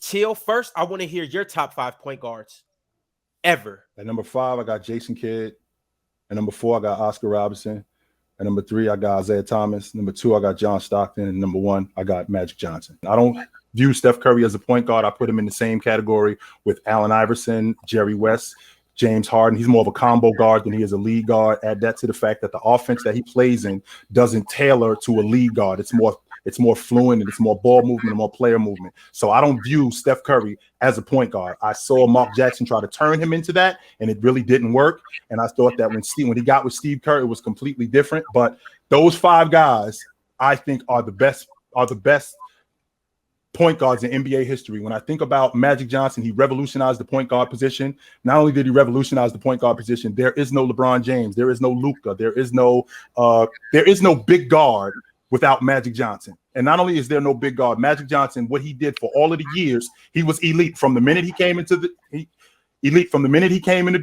Chill. First, I want to hear your top 5 point guards ever. At number 5, I got Jason Kidd. At number 4, I got Oscar Robertson. At number 3, I got Isaiah Thomas. Number 2, I got John Stockton. And number 1, I got Magic Johnson. I don't view Steph Curry as a point guard. I put him in the same category with Allen Iverson, Jerry West, James Harden. He's more of a combo guard than he is a lead guard. Add that to the fact that the offense that he plays in doesn't tailor to a lead guard. It's more fluent and it's more ball movement and more player movement. So I don't view Steph Curry as a point guard. I saw Mark Jackson try to turn him into that, and it really didn't work. And I thought that when he got with Steve Kerr, it was completely different. But those 5 guys, I think, are the best point guards in NBA history. When I think about Magic Johnson, he revolutionized the point guard position. Not only did he revolutionize the point guard position, there is no LeBron James, there is no Luka, there is no big guard without Magic Johnson. And not only is there no big guard, Magic Johnson, what he did for all of the years, he was elite from the minute he came into the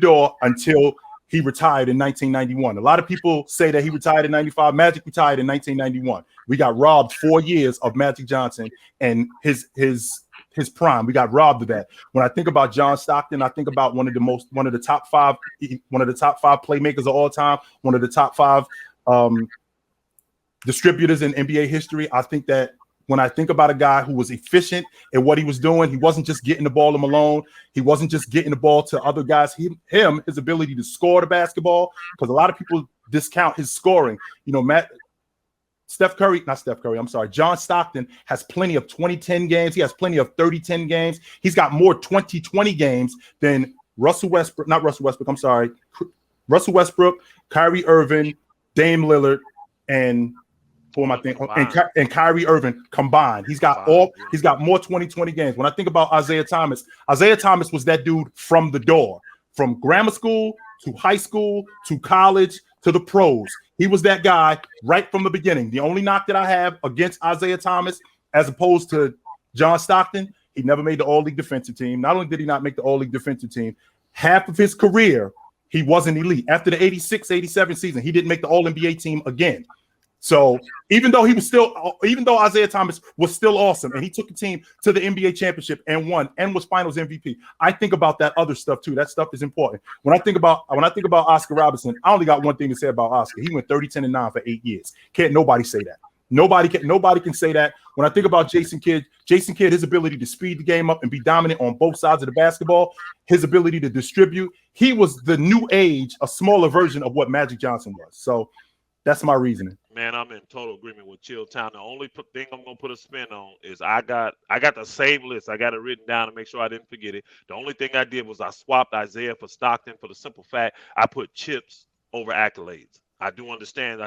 door until he retired in 1991. A lot of people say that he retired in 95. Magic retired in 1991. We got robbed 4 years of Magic Johnson and his prime. We got robbed of that. When I think about John Stockton, I think about one of the top five playmakers of all time, one of the top 5 distributors in NBA history. I think that when I think about a guy who was efficient in what he was doing, he wasn't just getting the ball to Malone. He wasn't just getting the ball to other guys. His ability to score the basketball, because a lot of people discount his scoring. John Stockton has plenty of 20-10 games. He has plenty of 30-10 games. He's got more 20-20 games than Russell Westbrook, Kyrie Irving, Dame Lillard, and Kyrie Irving combined. He's got more 20-20 games. When I think about Isaiah Thomas was that dude from the door, from grammar school to high school to college to the pros. He was that guy right from the beginning. The only knock that I have against Isaiah Thomas, as opposed to John Stockton, he never made the All-League defensive team. Not only did he not make the All-League defensive team, half of his career, he wasn't elite. After the 86-87 season, he didn't make the All-NBA team again. So even though Isaiah Thomas was still awesome and he took the team to the NBA championship and won and was finals MVP, I think about that other stuff too. That stuff is important. When I think about Oscar Robertson, I only got one thing to say about Oscar. He went 30-10-9 for 8 years. Can't nobody say that. Nobody can say that. When I think about Jason Kidd, his ability to speed the game up and be dominant on both sides of the basketball, his ability to distribute, he was the new age, a smaller version of what Magic Johnson was. So that's my reasoning. Man, I'm in total agreement with Chltwn. The only thing I'm gonna put a spin on is I got the same list. I got it written down to make sure I didn't forget it. The only thing I did was I swapped Isaiah for Stockton for the simple fact I put chips over accolades. I do understand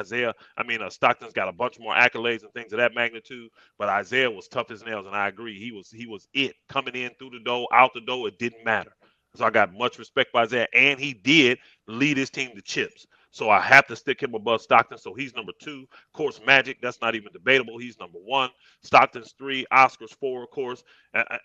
Stockton's got a bunch more accolades and things of that magnitude, but Isaiah was tough as nails, and I agree. He was it coming in through the door, out the door. It didn't matter. So I got much respect for Isaiah, and he did lead his team to chips. So I have to stick him above Stockton. So he's number 2. Of course, Magic, that's not even debatable. He's number 1. Stockton's 3. Oscar's 4, of course.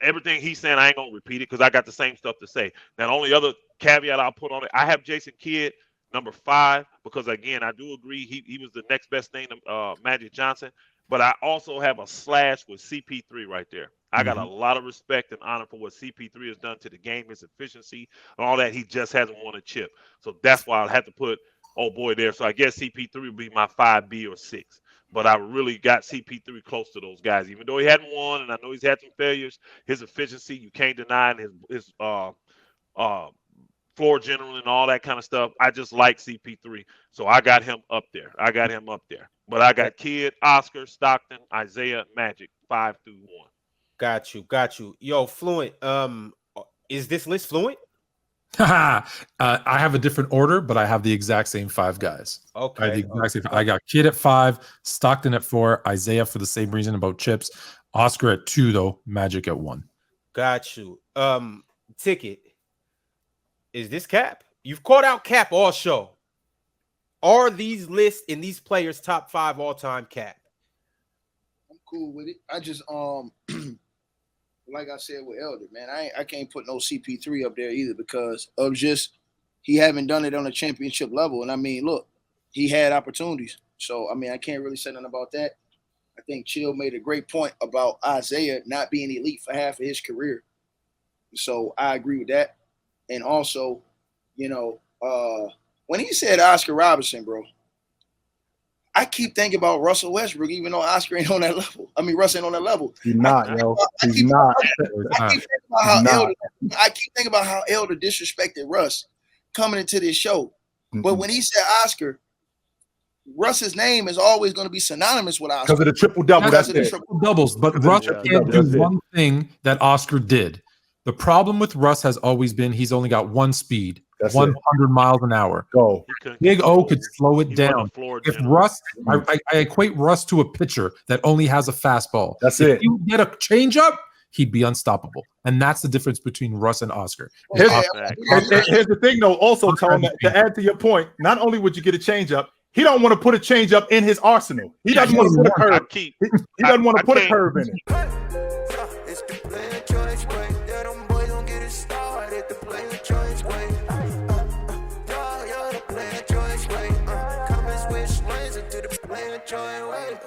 Everything he's saying, I ain't going to repeat it because I got the same stuff to say. Now, the only other caveat I'll put on it, I have Jason Kidd number 5 because, again, I do agree he was the next best thing to Magic Johnson. But I also have a slash with CP3 right there. I got a lot of respect and honor for what CP3 has done to the game, his efficiency, and all that. He just hasn't won a chip. So that's why I had to put there. So I guess CP3 would be my 5B or 6. But I really got CP3 close to those guys. Even though he hadn't won, and I know he's had some failures, his efficiency, you can't deny, and his floor general and all that kind of stuff. I just like CP3. So I got him up there. But I got Kidd, Oscar, Stockton, Isaiah, Magic, 5 through 1. Got you. Yo, Fluent, is this list fluent? I have a different order, but I have the exact same 5 guys. Okay. I got Kidd at 5, Stockton at 4, Isaiah for the same reason about chips, Oscar at 2, though, Magic at 1. Got you. Ticket. Is this Cap? You've called out Cap all show. Are these lists in these players' top 5 all-time Cap? I'm cool with it. I just like I said with Elder, man, I can't put no CP3 up there either because of just he haven't done it on a championship level. And I mean, look, he had opportunities. So I mean, I can't really say nothing about that. I think Chill made a great point about Isaiah not being elite for half of his career. So I agree with that. And also, you know, when he said Oscar Robertson, bro, I keep thinking about Russell Westbrook, even though Oscar ain't on that level. I mean, Russ ain't on that level. He's not, yo. He's not. I keep thinking about how Elder disrespected Russ coming into this show. But when he said Oscar, Russ's name is always going to be synonymous with Oscar. Because of the triple-double. That's it. Triple doubles. But Russ can't do one thing that Oscar did. The problem with Russ has always been he's only got one speed. That's 100 miles an hour. Go. Big O could slow it down. If Russ, I equate Russ to a pitcher that only has a fastball. That's if it. you get a changeup, he'd be unstoppable. And that's the difference between Russ and Oscar. Here's the thing, though. Also, Tone, to add to your point, not only would you get a changeup, he don't want to put a changeup in his arsenal. He doesn't want to put a curve. He doesn't want to put a curve in it. Join way.